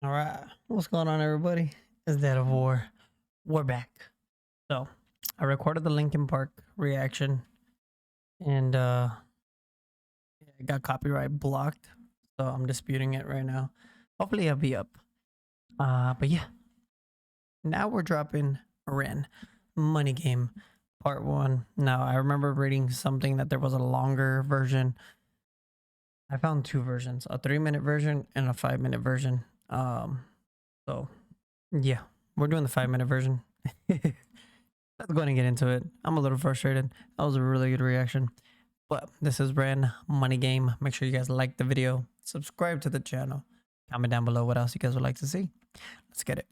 All right, what's going on, everybody? It's Dead of War. We're back. So, I recorded the Linkin Park reaction, and it got copyright blocked. So I'm disputing it right now. Hopefully, it'll be up. But yeah, now we're dropping Ren Money Game Part One. Now, I remember reading something that there was a longer version. I found two versions: a 3-minute version and a 5-minute version. So yeah, we're doing the 5-minute version. Let's go ahead and get into it. I'm a little frustrated. That was a really good reaction. But this is Ren Money Game. Make sure you guys like the video, subscribe to the channel, comment down below what else you guys would like to see. Let's get it.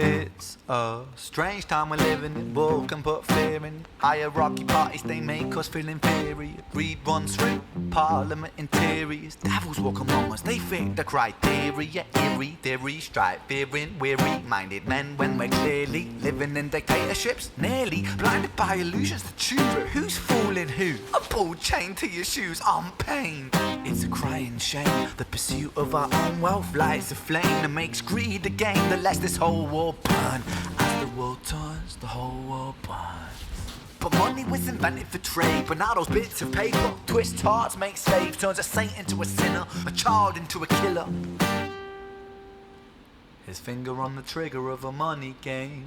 It's a strange time we're living in. War can put fear in. Hierarchy parties, they make us feel inferior. Greed runs through parliament interiors. Devils walk among us, they fit the criteria. Eerie theory, strife, fearing, weary-minded men when we're clearly living in dictatorships. Nearly blinded by illusions to choose who's fooling who. A pull chain to your shoes, I'm pain. It's a crying shame. The pursuit of our own wealth lights a flame that makes greed a game that lets this whole world burn. As the world turns, the whole world burns. But money was invented for trade, but now those bits of paper twist hearts, make slaves, turns a saint into a sinner, a child into a killer. His finger on the trigger of a money game.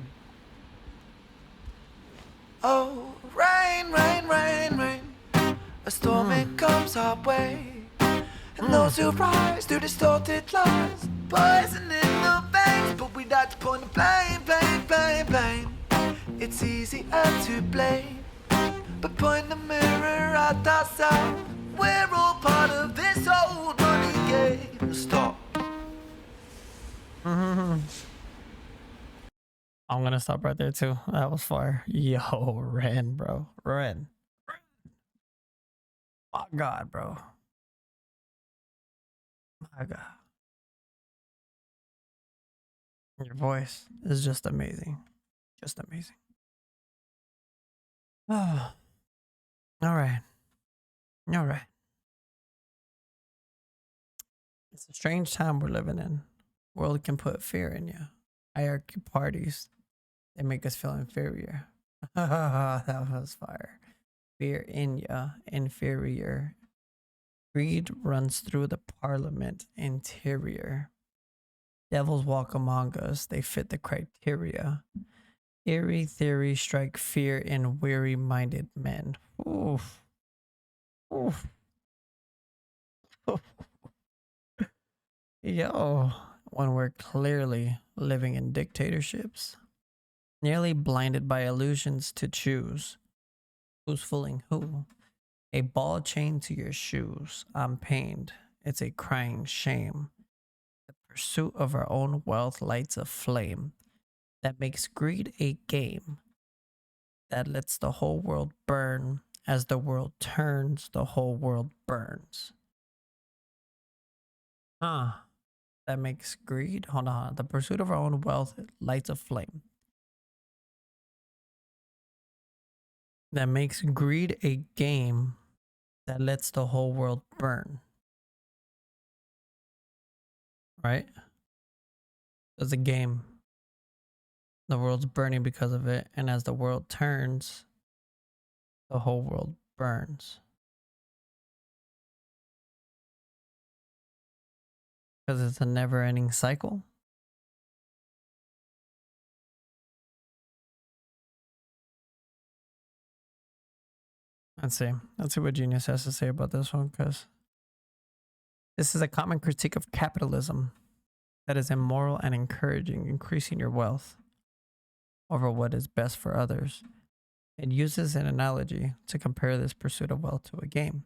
Oh, rain, rain, rain, rain. A storm it comes our way. And those who rise through distorted lies, poison in the veins, but we like to point the blame, blame, blame, blame. It's easier to blame, but point the mirror at ourselves. We're all part of this old money game. Stop. I'm gonna stop right there too. That was fire. Yo, Ren, bro. Ren. My God, bro. My God. Your voice is just amazing. Just amazing. Oh, all right. All right. It's a strange time we're living in. World can put fear in you. Hierarchy parties, they make us feel inferior. That was fire. Fear in ya, inferior. Greed runs through the parliament interior. Devils walk among us, they fit the criteria. Eerie theories strike fear in weary-minded men. Oof. Oof. Yo, when we're clearly living in dictatorships, nearly blinded by illusions to choose who's fooling who. A ball chain to your shoes. I'm pained. It's a crying shame. The pursuit of our own wealth lights a flame that makes greed a game that lets the whole world burn. As the world turns, the whole world burns. Huh. That makes greed. Hold on. The pursuit of our own wealth lights a flame that makes greed a game that lets the whole world burn. Right? It's a game. The world's burning because of it. And as the world turns, the whole world burns. Because it's a never ending cycle. Let's see. Let's see what Genius has to say about this one. Because this is a common critique of capitalism that is immoral and encouraging increasing your wealth over what is best for others. It uses an analogy to compare this pursuit of wealth to a game.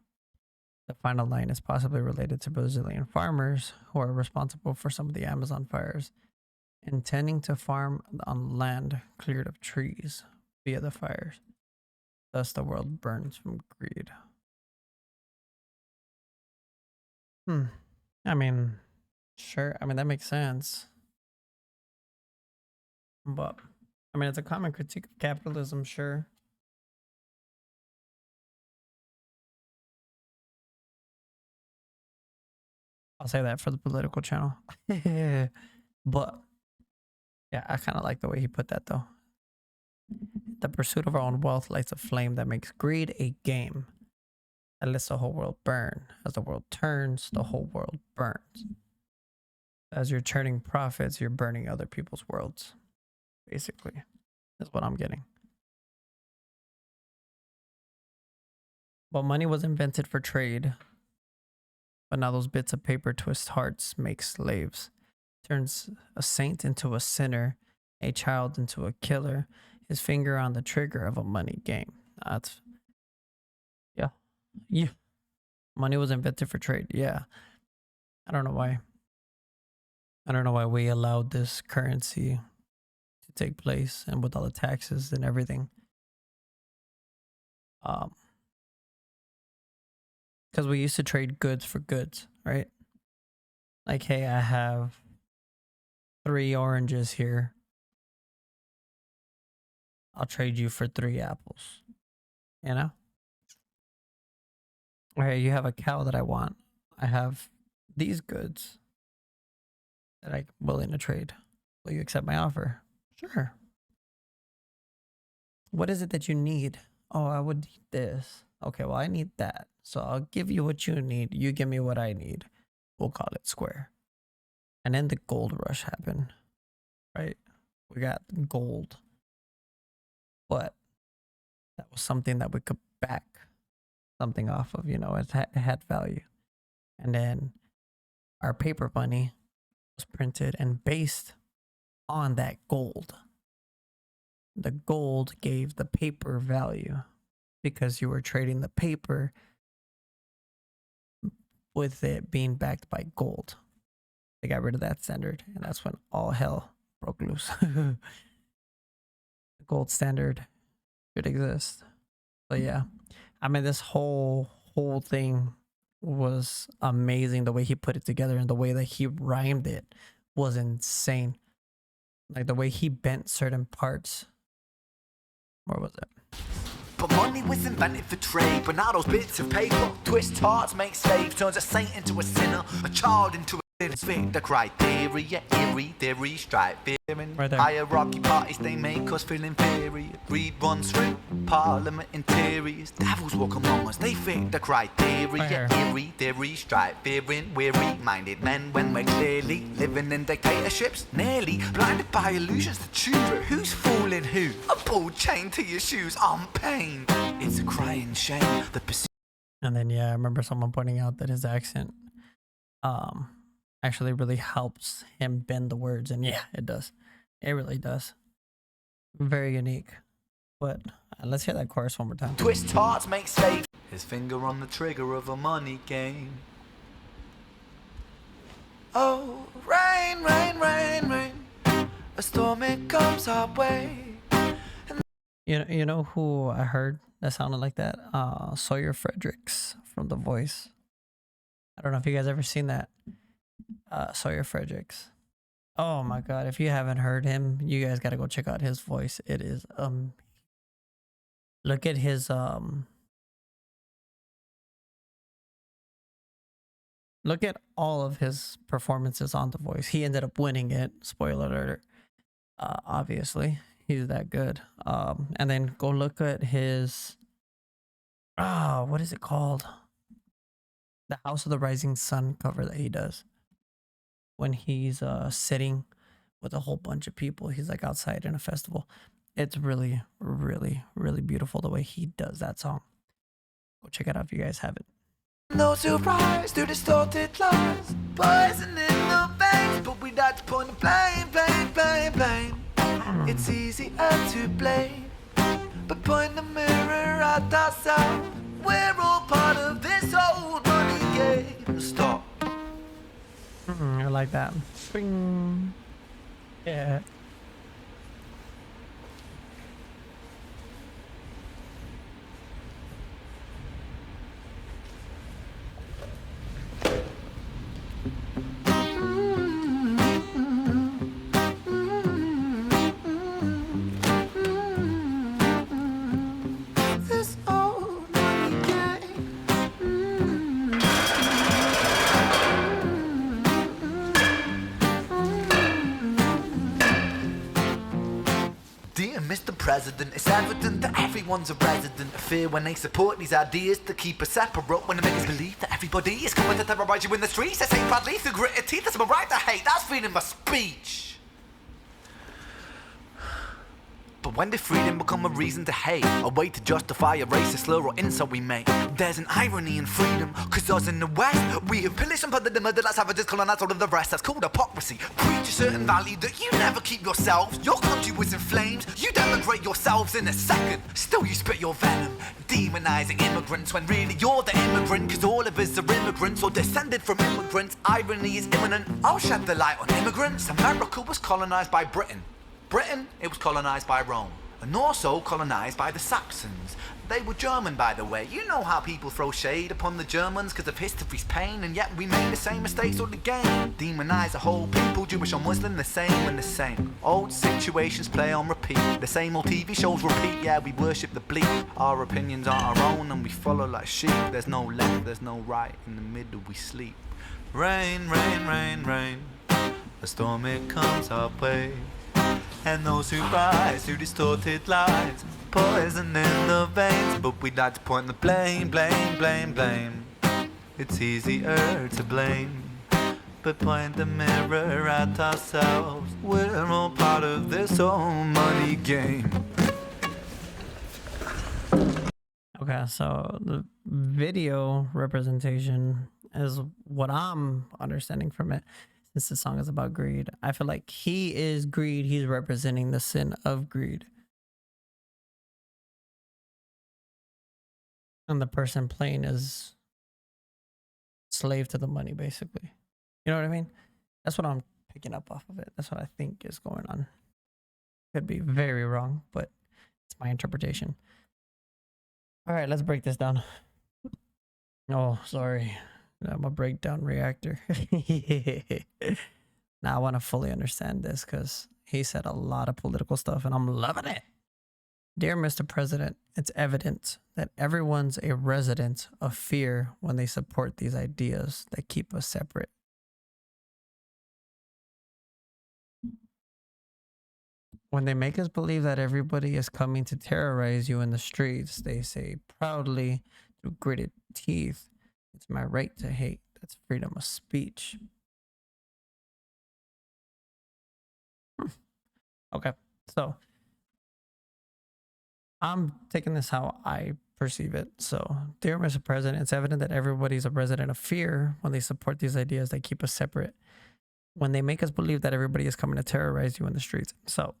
The final line is possibly related to Brazilian farmers who are responsible for some of the Amazon fires, intending to farm on land cleared of trees via the fires. Thus, the world burns from greed. I mean, sure. I mean, that makes sense. But, I mean, it's a common critique of capitalism, sure. I'll say that for the political channel. But yeah, I kind of like the way he put that though. The pursuit of our own wealth lights a flame that makes greed a game that lets the whole world burn. As the world turns, the whole world burns. As you're churning profits, you're burning other people's worlds. Basically, is what I'm getting. But money was invented for trade. But now those bits of paper twist hearts, make slaves. Turns a saint into a sinner, a child into a killer, his finger on the trigger of a money game. That's, yeah. Yeah. Money was invented for trade. Yeah. I don't know why. I don't know why we allowed this currency to take place and with all the taxes and everything. Because we used to trade goods for goods, right? Like, hey, I have 3 oranges here. I'll trade you for 3 apples. You know? Or hey, you have a cow that I want. I have these goods that I'm willing to trade. Will you accept my offer? Sure. What is it that you need? Oh, I would need this. Okay, well, I need that. So I'll give you what you need. You give me what I need. We'll call it square. And then the gold rush happened, right? We got gold. But that was something that we could back something off of, you know, it had value. And then our paper money was printed and based on that gold. The gold gave the paper value because you were trading the paper with it being backed by gold. They got rid of that standard, and that's when all hell broke loose. The gold standard should exist. But yeah, I mean, this whole thing was amazing. The way he put it together and the way that he rhymed it was insane. Like the way he bent certain parts. Where was it? But money was invented for trade. But now those bits of paper twist hearts, make slaves, turns a saint into a sinner, a child into a fit the criteria, eerie theory, stripe fearing. Right there. Hierarchy parties, they make us feel inferior. Greed runs through parliament interiors. Devils walk among us, they fit the criteria, eerie theory, stripe fearing. Weary minded men when we're clearly living in dictatorships, nearly blinded by illusions to choose. But who's fooling who? A ball chain to your shoes on pain. It's a crying shame. The pursuit. And then yeah, I remember someone pointing out that his accent actually really helps him bend the words, and yeah, it does. It really does. Very unique. But let's hear that chorus one more time. Twist hearts, make slaves. His finger on the trigger of a money game. Oh, rain, rain, rain, rain. A storm, it comes our way. You know who I heard that sounded like that? Sawyer Fredericks from The Voice. I don't know if you guys ever seen that. Sawyer Fredericks. Oh my god, if you haven't heard him, you guys gotta go check out his voice. It is look at his look at all of his performances on The Voice. He ended up winning it. Spoiler alert. Obviously, he's that good. And then go look at his what is it called? The House of the Rising Sun cover that he does. When he's sitting with a whole bunch of people, he's like outside in a festival. It's really, really, really beautiful the way he does that song. Go check it out if you guys haven't. No surprise to distorted lies, poison in the veins, but we like to point the blame, blame, blame, blame. It's easier to blame, but point the mirror at ourselves. We're all part of this old money game. Stop. I like that. Swing. Yeah. Dear Mr. President, it's evident that everyone's a resident of fear when they support these ideas to keep us separate. When they make us believe that everybody is coming to terrorize you in the streets, they say badly through gritted teeth. That's my right to hate. That's freedom of speech. But when did freedom become a reason to hate? A way to justify a racist slur or insult we make? There's an irony in freedom, cause us in the West, we have pillaged and plundered the murder like savages, colonized all of the rest. That's called hypocrisy. Preach a certain value that you never keep yourselves. Your country was in flames, you denigrate yourselves in a second. Still you spit your venom, demonizing immigrants when really you're the immigrant. Cause all of us are immigrants or descended from immigrants. Irony is imminent, I'll shed the light on immigrants. America was colonized by Britain. Britain, it was colonized by Rome, and also colonized by the Saxons. They were German, by the way. You know how people throw shade upon the Germans because of history's pain, and yet we made the same mistakes all again. Demonize a whole people, Jewish or Muslim, the same and the same. Old situations play on repeat, the same old TV shows repeat. Yeah, we worship the bleak, our opinions are our own, and we follow like sheep. There's no left, there's no right, in the middle we sleep. Rain, rain, rain, rain, a storm it comes our way. And those who rise through distorted lies, poison in the veins. But we'd like to point the blame, blame, blame, blame. It's easier to blame, but point the mirror at ourselves. We're all part of this whole money game. Okay, so the video representation is what I'm understanding from it. Since the song is about greed, I feel like he is greed. He's representing the sin of greed. And the person playing is slave to the money, basically. You know what I mean? That's what I'm picking up off of it. That's what I think is going on. Could be very wrong, but it's my interpretation. All right, let's break this down. Oh, sorry. I'm a breakdown reactor. Now I want to fully understand this because he said a lot of political stuff and I'm loving it. Dear Mr. President, it's evident that everyone's a resident of fear when they support these ideas that keep us separate. When they make us believe that everybody is coming to terrorize you in the streets, they say proudly through gritted teeth, it's my right to hate. That's freedom of speech. Okay, so I'm taking this how I perceive it. So, dear Mr. President, it's evident that everybody's a resident of fear when they support these ideas that keep us separate. When they make us believe that everybody is coming to terrorize you in the streets. So,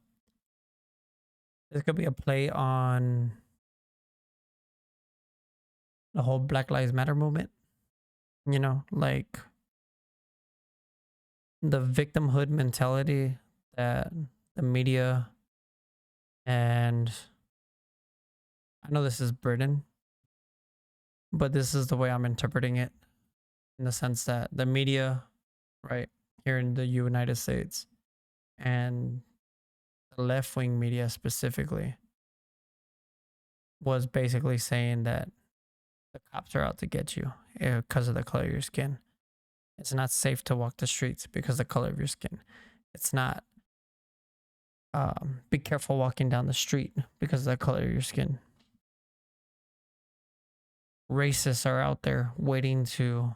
this could be a play on the whole Black Lives Matter movement. You know, like the victimhood mentality that the media, and I know this is burden, but this is the way I'm interpreting it, in the sense that the media, right, here in the United States, and the left-wing media specifically, was basically saying that the cops are out to get you because of the color of your skin. It's not safe to walk the streets because of the color of your skin. It's not be careful walking down the street because of the color of your skin. Racists are out there waiting to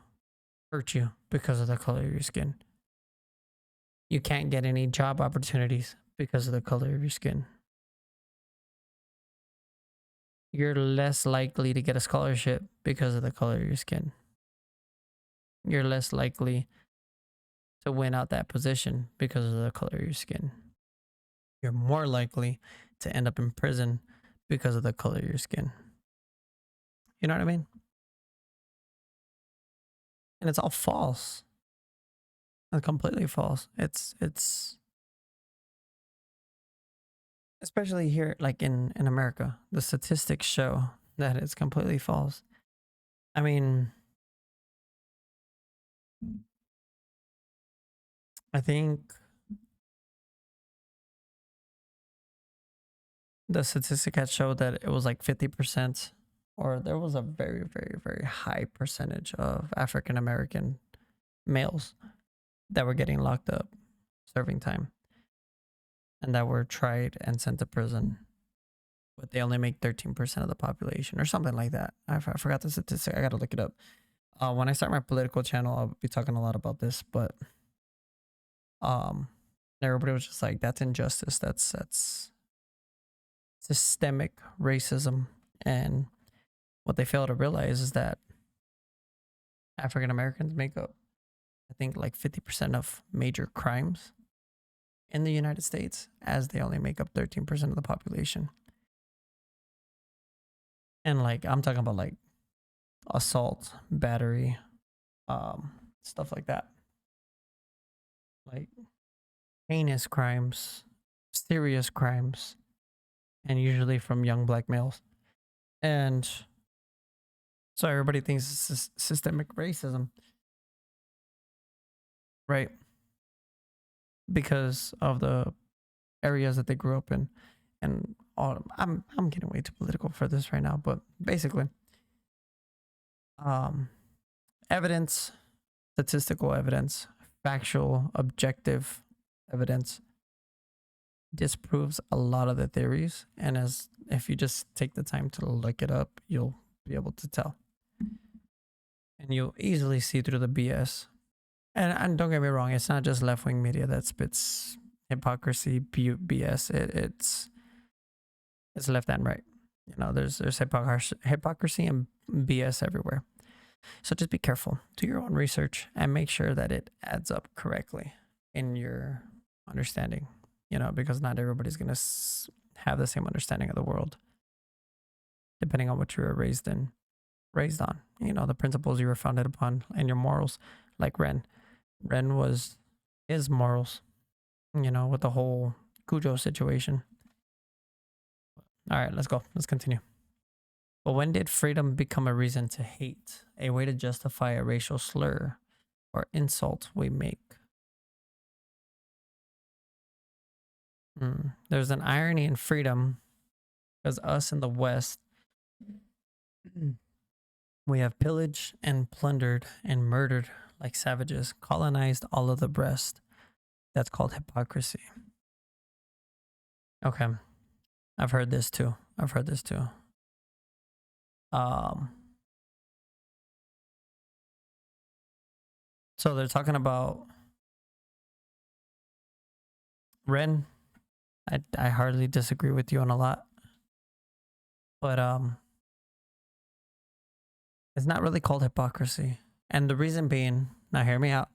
hurt you because of the color of your skin. You can't get any job opportunities because of the color of your skin. You're less likely to get a scholarship because of the color of your skin. You're less likely to win out that position because of the color of your skin. You're more likely to end up in prison because of the color of your skin. You know what I mean? And it's all false. It's completely false. It's especially here, like in America, the statistics show that it's completely false. I mean, I think the statistic had showed that it was like 50%, or there was a very, very, very high percentage of African American males that were getting locked up, serving time. and that were tried and sent to prison, but they only make 13% of the population or something like that. I forgot the statistic. I got to look it up. When I start my political channel, I'll be talking a lot about this, but um, everybody was just like, that's injustice. That's systemic racism. And what they fail to realize is that African Americans make up, I think, like 50% of major crimes in the United States, as they only make up 13% of the population. And like, I'm talking about like assault, battery, stuff like that. Like heinous crimes, serious crimes, and usually from young black males. And so everybody thinks it's systemic racism, right? Because of the areas that they grew up in. And all, I'm getting way too political for this right now, but basically, evidence, statistical evidence, factual, objective evidence disproves a lot of the theories. And as if you just take the time to look it up, you'll be able to tell. And you'll easily see through the BS. And don't get me wrong, it's not just left wing media that spits hypocrisy, BS. It's left and right. You know, there's hypocrisy and BS everywhere. So just be careful. Do your own research and make sure that it adds up correctly in your understanding. You know, because not everybody's gonna have the same understanding of the world, depending on what you were raised on. You know, the principles you were founded upon and your morals. Like Ren was his morals. You know, with the whole Cujo situation. All right, let's go. Let's continue. But when did freedom become a reason to hate, a way to justify a racial slur or insult we make? There's an irony in freedom because us in the West, we have pillaged and plundered and murdered like savages, colonized all of the rest. That's called hypocrisy. Okay. I've heard this too. So they're talking about Ren. I hardly disagree with you on a lot. But it's not really called hypocrisy. And the reason being, now hear me out.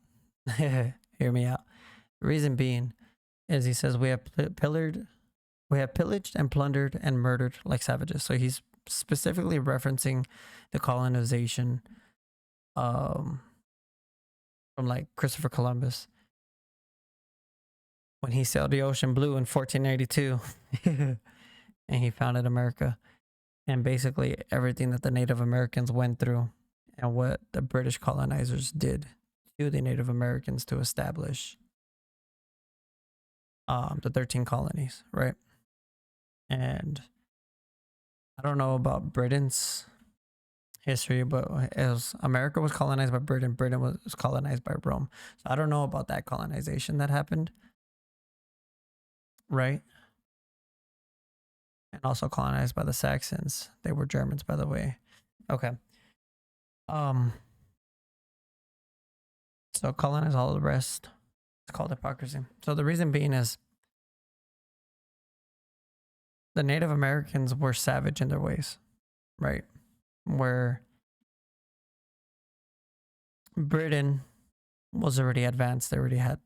Hear me out. The reason being is he says we have pillaged and plundered and murdered like savages. So he's specifically referencing the colonization from like Christopher Columbus when he sailed the ocean blue in 1492 and he founded America, and basically everything that the Native Americans went through and what the British colonizers did to the Native Americans to establish the 13 colonies, right? And I don't know about Britain's history, but America was colonized by Britain. Britain was colonized by Rome. So I don't know about that colonization that happened, right? And also colonized by the Saxons. They were Germans, by the way. Okay. So colonize all the rest. It's called hypocrisy. So the reason being is the Native Americans were savage in their ways, right? Where Britain was already advanced. They already had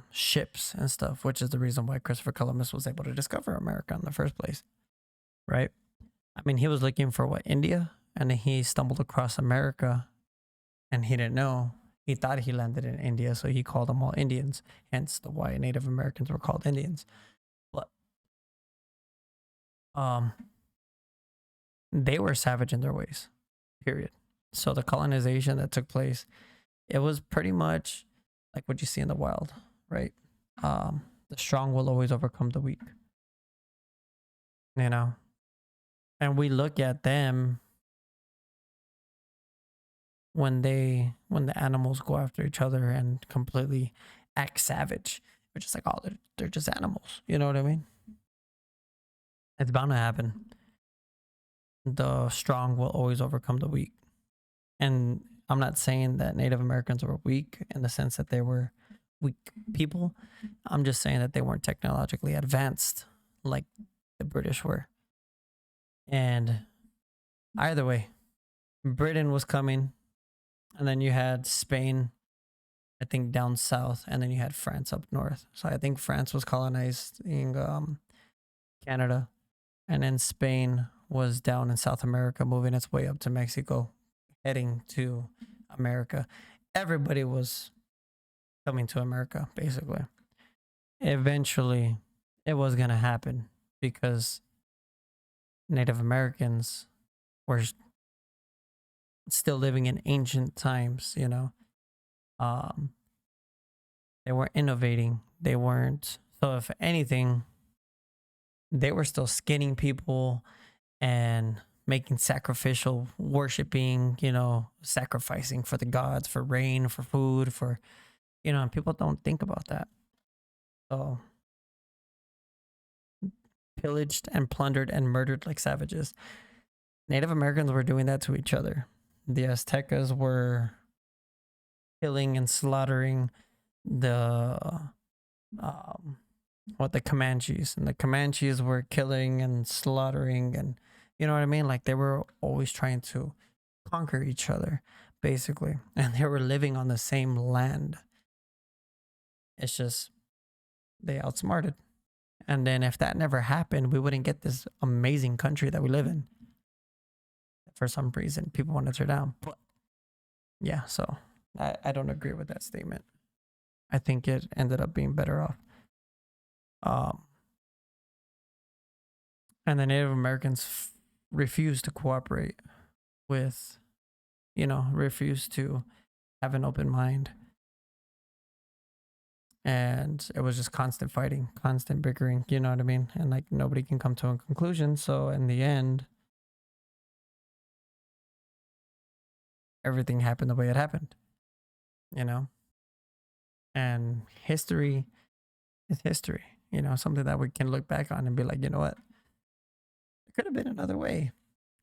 ships and stuff, which is the reason why Christopher Columbus was able to discover America in the first place, right? I mean, he was looking for what, India? And then he stumbled across America and he didn't know. He thought he landed in India, so he called them all Indians, hence the why Native Americans were called Indians. But they were savage in their ways, period. So the colonization that took place, it was pretty much like what you see in the wild, right? The strong will always overcome the weak, you know? And we look at them when the animals go after each other and completely act savage. We're just like, oh, they're just animals. You know what I mean? It's bound to happen. The strong will always overcome the weak. And I'm not saying that Native Americans were weak in the sense that they were weak people. I'm just saying that they weren't technologically advanced like the British were. And either way, Britain was coming, and then you had Spain, I think, down south, and then you had France up north. So I think France was colonizing Canada, and then Spain was down in South America, moving its way up to Mexico, heading to America. Everybody was coming to America, basically. Eventually, it was going to happen because Native Americans were still living in ancient times, you know. Um, they weren't innovating. They weren't. So, if anything, they were still skinning people and making sacrificial worshiping, you know, sacrificing for the gods, for rain, for food, for, you know, and people don't think about that. So, pillaged and plundered and murdered like savages. Native Americans were doing that to each other. The Aztecas were killing and slaughtering the the Comanches, and the Comanches were killing and slaughtering, and you know what I mean. Like they were always trying to conquer each other, basically, and they were living on the same land. It's just they outsmarted, and then if that never happened, we wouldn't get this amazing country that we live in. For some reason, people want to tear down, but yeah, so I don't agree with that statement. I think it ended up being better off. Um, and the Native Americans refused to cooperate with, you know, refused to have an open mind. And it was just constant fighting, constant bickering, you know what I mean? And like nobody can come to a conclusion. So in the end, everything happened the way it happened, you know? And history is history, you know, something that we can look back on and be like, you know what? It could have been another way.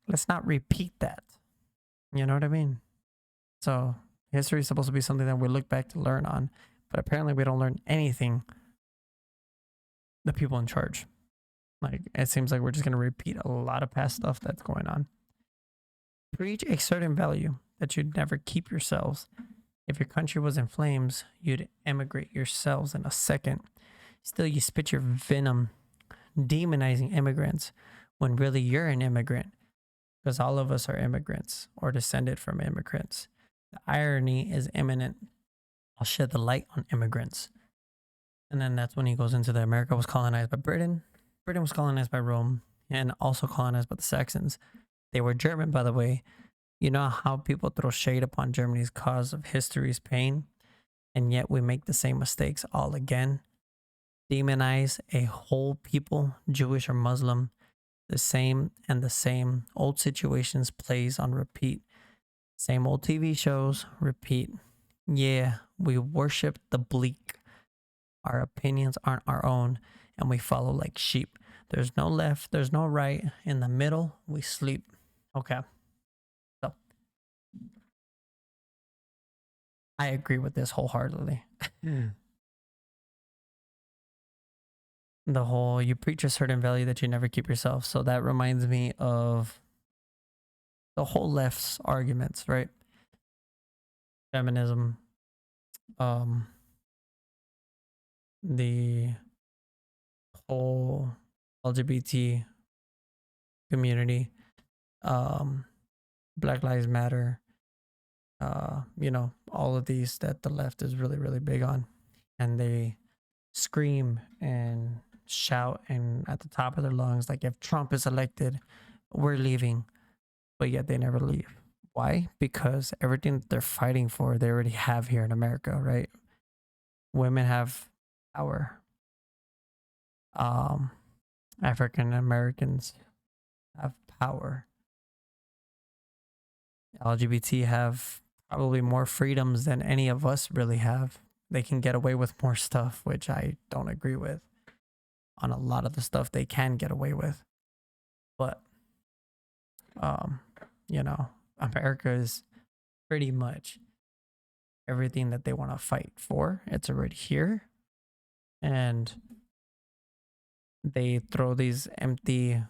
Let's not repeat that. You know what I mean? So history is supposed to be something that we look back to learn on, but apparently we don't learn anything. The people in charge, like it seems like we're just gonna repeat a lot of past stuff that's going on. Preach a certain value that you'd never keep yourselves. If your country was in flames, you'd emigrate yourselves in a second. Still, you spit your venom, demonizing immigrants when really you're an immigrant, because all of us are immigrants or descended from immigrants. The irony is imminent. I'll shed the light on immigrants. And then that's when he goes into that America was colonized by Britain. Britain was colonized by Rome and also colonized by the Saxons. They were German, by the way. You know how people throw shade upon Germany's cause of history's pain, and yet we make the same mistakes all again. Demonize a whole people, Jewish or Muslim, the same and the same old situations plays on repeat. Same old TV shows, repeat. Yeah, we worship the bleak. Our opinions aren't our own, and we follow like sheep. There's no left, there's no right. In the middle, we sleep. Okay. So, I agree with this wholeheartedly. The whole, you preach a certain value that you never keep yourself. So that reminds me of the whole left's arguments, right? Feminism, the whole LGBT community, Black Lives Matter, you know, all of these that the left is really, really big on. And they scream and shout and at the top of their lungs, like, if Trump is elected, we're leaving. But yet they never leave. Why? Because everything that they're fighting for, they already have here in America, right? Women have power. African Americans have power. LGBT have probably more freedoms than any of us really have they can get away with more stuff, which I don't agree with on a lot of the stuff they can get away with. But, um, you know, America is pretty much everything that they want to fight for. It's already here. And they throw these empty.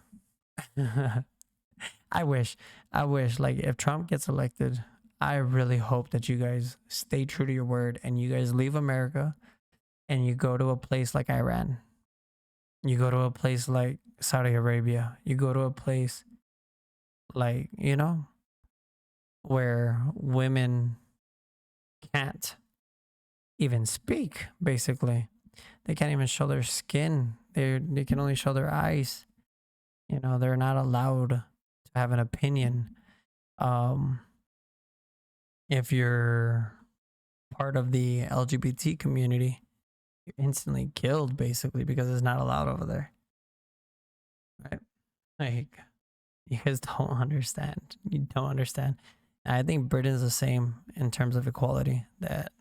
I wish, like, if Trump gets elected, I really hope that you guys stay true to your word and you guys leave America and you go to a place like Iran. You go to a place like Saudi Arabia. You go to a place like, you know, where women can't even speak, basically. They can't even show their skin. They can only show their eyes. You know, they're not allowed to have an opinion. If you're part of the LGBT community, you're instantly killed, basically, because it's not allowed over there. Right? Like, you guys don't understand. You don't understand. And I think Britain's the same in terms of equality. That,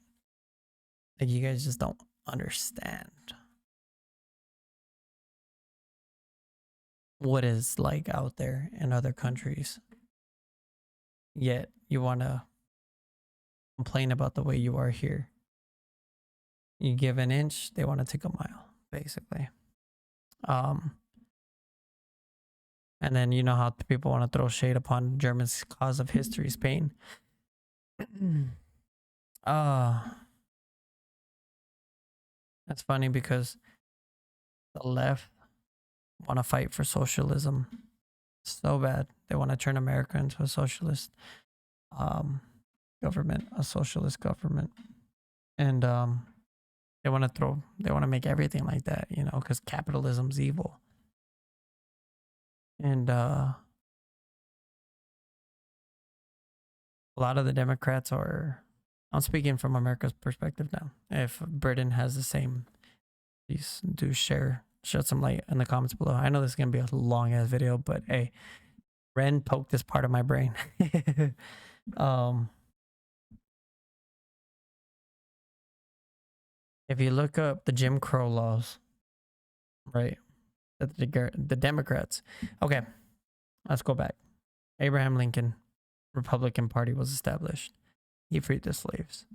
like, you guys just don't understand what is like out there in other countries. Yet you want to complain about the way you are here. You give an inch, they want to take a mile, basically. And then you know how people want to throw shade upon Germans' cause of history, Spain. That's funny because the left want to fight for socialism so bad. They want to turn America into a socialist government, a socialist government. And they want to make everything like that, you know, because capitalism's evil. And a lot of the Democrats are, I'm speaking from America's perspective now. If Britain has the same, please do shed some light in the comments below. I know this is going to be a long ass video, but hey, Ren poked this part of my brain. If you look up the Jim Crow laws, right, the Democrats, okay, let's go back. Abraham Lincoln, Republican Party was established. He freed the slaves.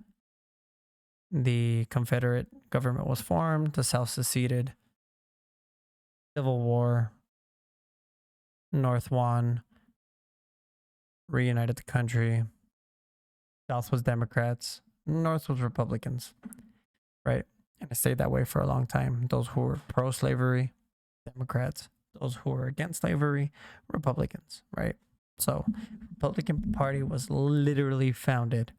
The Confederate government was formed. The South seceded. Civil War. North won. Reunited the country. South was Democrats. North was Republicans. Right? And it stayed that way for a long time. Those who were pro-slavery, Democrats. Those who were against slavery, Republicans. Right? So, Republican Party was literally founded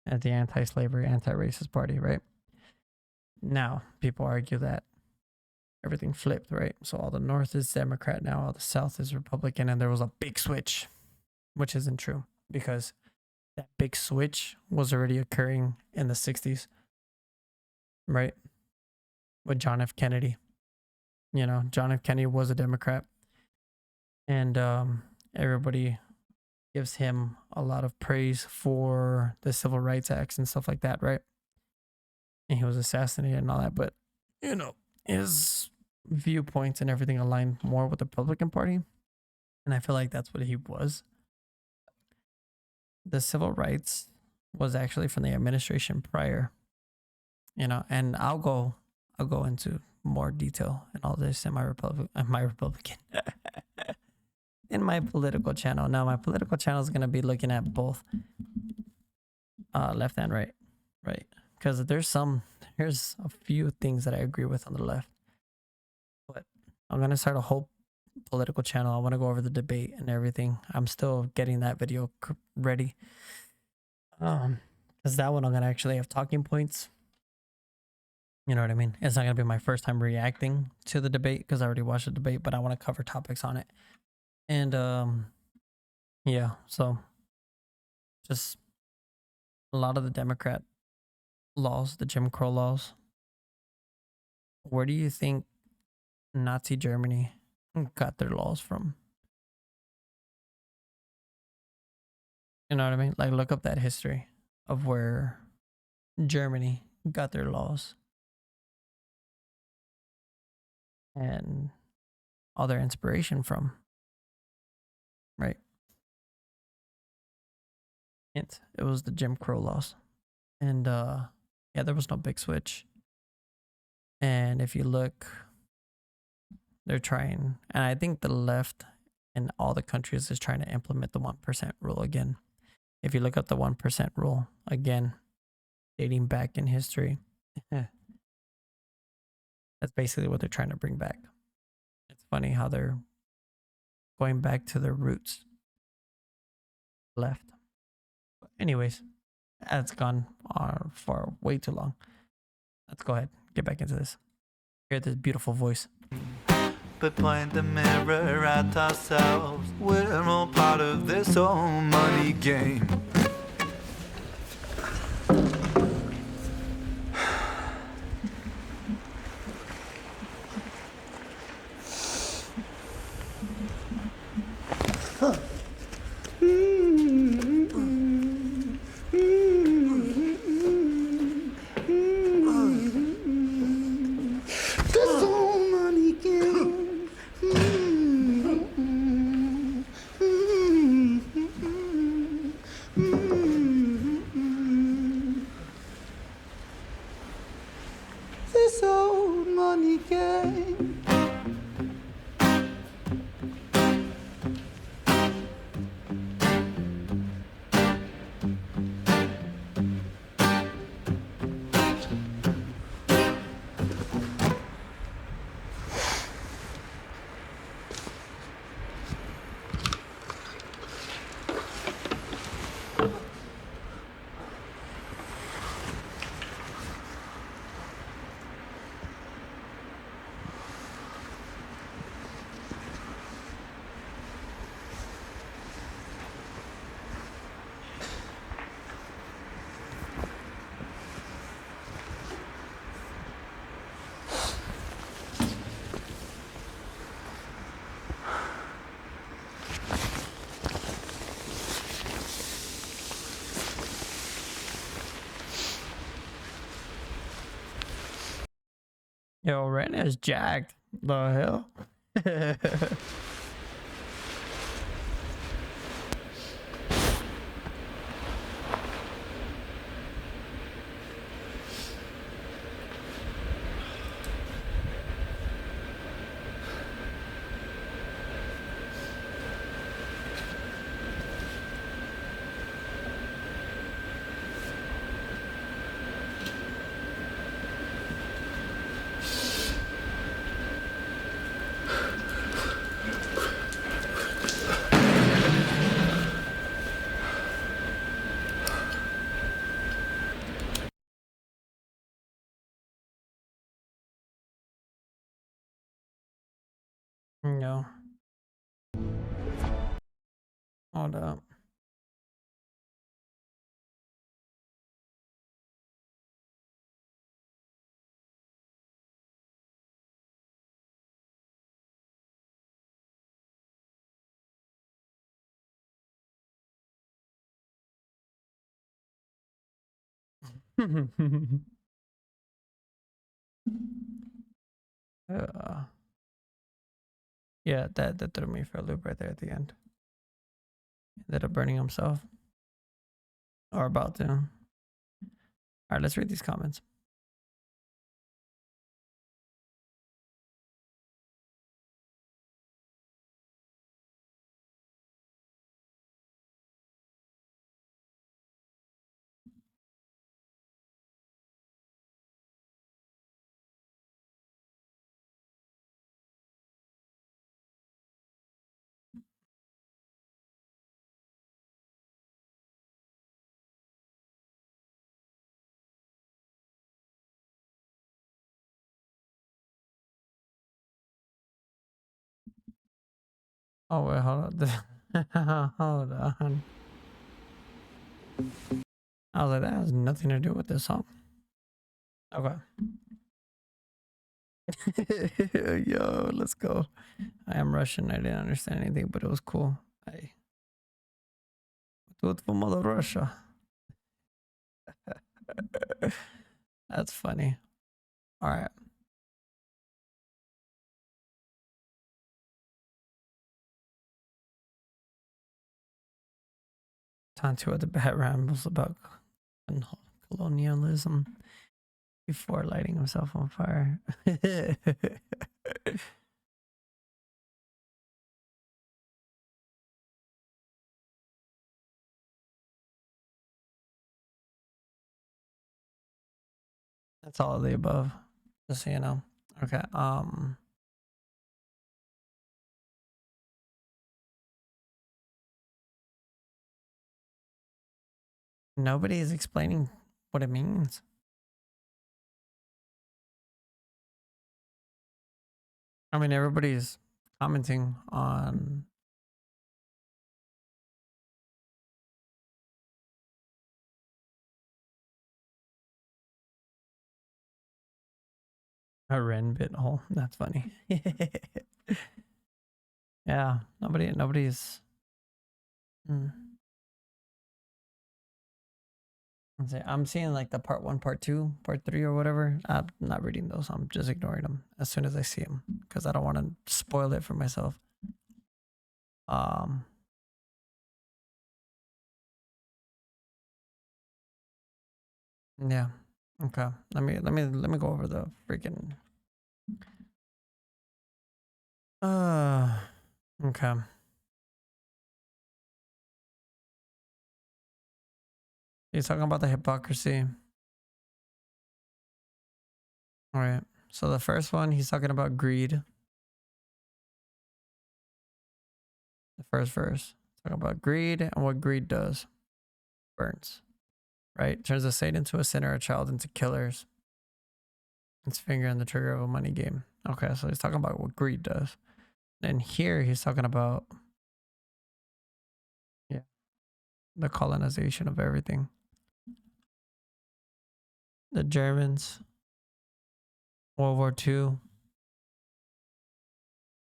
as the anti-slavery, anti-racist party, right? Now, people argue that everything flipped, right? So all the North is Democrat now, all the South is Republican, and there was a big switch, which isn't true because that big switch was already occurring in the 60s, right? With John F. Kennedy. You know, John F. Kennedy was a Democrat, and everybody gives him a lot of praise for the Civil Rights Acts and stuff like that, right? And he was assassinated and all that, but, you know, his viewpoints and everything aligned more with the Republican Party. And I feel like that's what he was. The civil rights was actually from the administration prior, you know, and I'll go into more detail and all this in my Republican in my political channel. Now, my political channel is going to be looking at both left and right, because there's a few things that I agree with on the left, but I'm going to start a whole political channel. I want to go over the debate and everything. I'm still getting that video ready, because that one I'm going to actually have talking points. You know what I mean? It's not going to be my first time reacting to the debate because I already watched the debate, but I want to cover topics on it. And yeah, so just a lot of the Democrat laws, the Jim Crow laws. Where do you think Nazi Germany got their laws from? You know what I mean? Like, look up that history of where Germany got their laws and all their inspiration from, right? It was the Jim Crow laws. And yeah, there was no big switch. And if you look, they're trying, and I think the left in all the countries is trying to implement the 1% rule again. If you look up the 1% rule again, dating back in history, that's basically what they're trying to bring back. It's funny how they're going back to their roots. Left. But anyways, that's gone for way too long. Let's go ahead, get back into this. Hear this beautiful voice. But point the mirror at ourselves. We're all part of this whole money game. This whole money game. This old money game. Yo, Ren is jacked. The hell? No. Hold up. uh, yeah, that threw me for a loop right there at the end. Ended up burning himself. Or about to. Alright, let's read these comments. Oh wait, hold on. Hold on. I was like, that has nothing to do with this song. Okay. Yo, let's go. I am Russian. I didn't understand anything, but it was cool. I do it for Mother Russia. That's funny. All right. Time to other bad rambles about colonialism before lighting himself on fire. That's all of the above. Just so you know. Okay. Nobody is explaining what it means. I mean, everybody's commenting on a Ren bit hole. That's funny. Yeah, nobody's. Hmm. Let's see, I'm seeing like the part one, part two, part three, or whatever. I'm not reading those. I'm just ignoring them as soon as I see them because I don't want to spoil it for myself. Um, yeah. Okay. Let me go over the freaking. Uh. Okay. He's talking about the hypocrisy. All right. So the first one, he's talking about greed. The first verse, talking about greed and what greed does. Burns, right? Turns a saint into a sinner, a child into killers. Its finger on the trigger of a money game. Okay, so he's talking about what greed does. And here he's talking about, yeah, the colonization of everything. The Germans, World War II,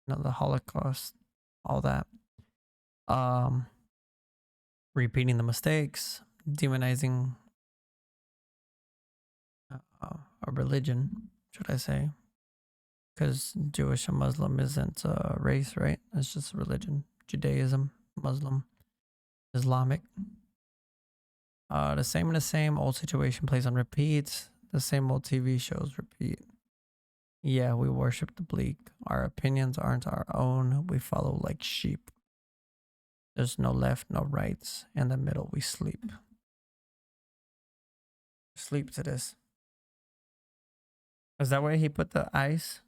the Holocaust, all that. Um, Repeating the mistakes, demonizing a religion, should I say? Because Jewish and Muslim isn't a race, right? It's just a religion. Judaism, Muslim, Islamic. The same old situation plays on repeat. The same old TV shows repeat. Yeah, we worship the bleak. Our opinions aren't our own. We follow like sheep. There's no left, no rights. In the middle, we sleep. Sleep to this. Is that where he put the ice?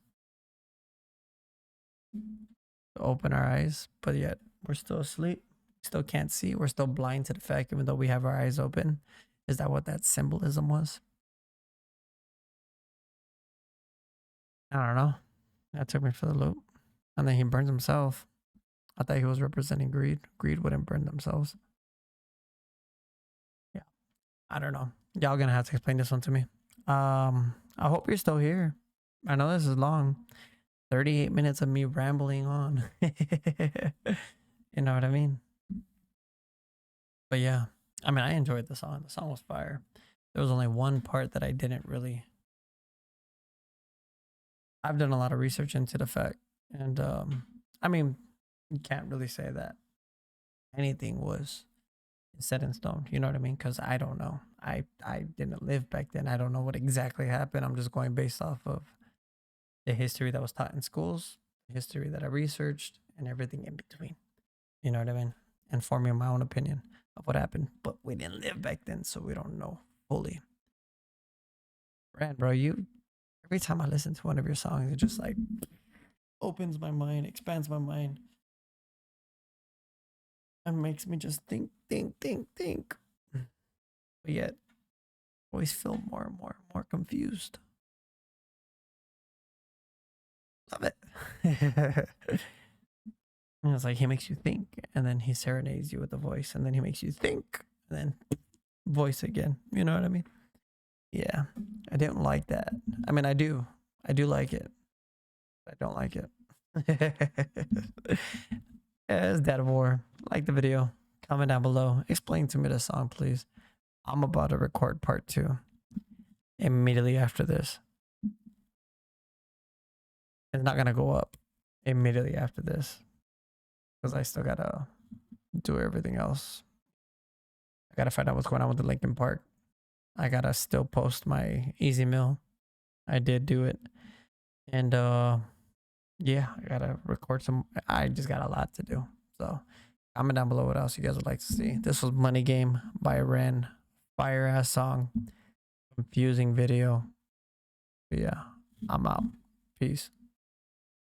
To open our eyes, but yet we're still asleep. Still can't see. We're still blind to the fact, even though we have our eyes open. Is that what that symbolism was? I don't know. That took me for the loop. And then he burns himself. I thought he was representing greed. Greed wouldn't burn themselves. Yeah. I don't know. Y'all gonna have to explain this one to me. I hope you're still here. I know this is long. 38 minutes of me rambling on. You know what I mean? But yeah. I mean, I enjoyed the song. The song was fire. There was only one part that I didn't really. I've done a lot of research into the fact, and I mean, you can't really say that anything was set in stone. You know what I mean? Because I don't know. I didn't live back then. I don't know what exactly happened. I'm just going based off of the history that was taught in schools, the history that I researched, and everything in between. You know what I mean? And forming my own opinion of what happened. But we didn't live back then, so we don't know fully. Rand, bro, you every time I listen to one of your songs, it just like opens my mind, expands my mind, and makes me just think. But yet, always feel more and more confused. Love it. And it's like he makes you think, and then he serenades you with the voice, and then he makes you think, and then voice again. You know what I mean? Yeah, I didn't like that. I mean, I do like it. I don't like it. As Dad of War, like the video, comment down below. Explain to me the song, please. I'm about to record part 2. immediately after this. It's not gonna go up immediately after this because I still gotta do everything else. I gotta find out what's going on with the Linkin Park. I gotta still post my easy meal. I did do it, and yeah, I gotta record some. I just got a lot to do. So comment down below what else you guys would like to see. This was Money Game by Ren. Fire ass song, confusing video. But yeah, I'm out. Peace.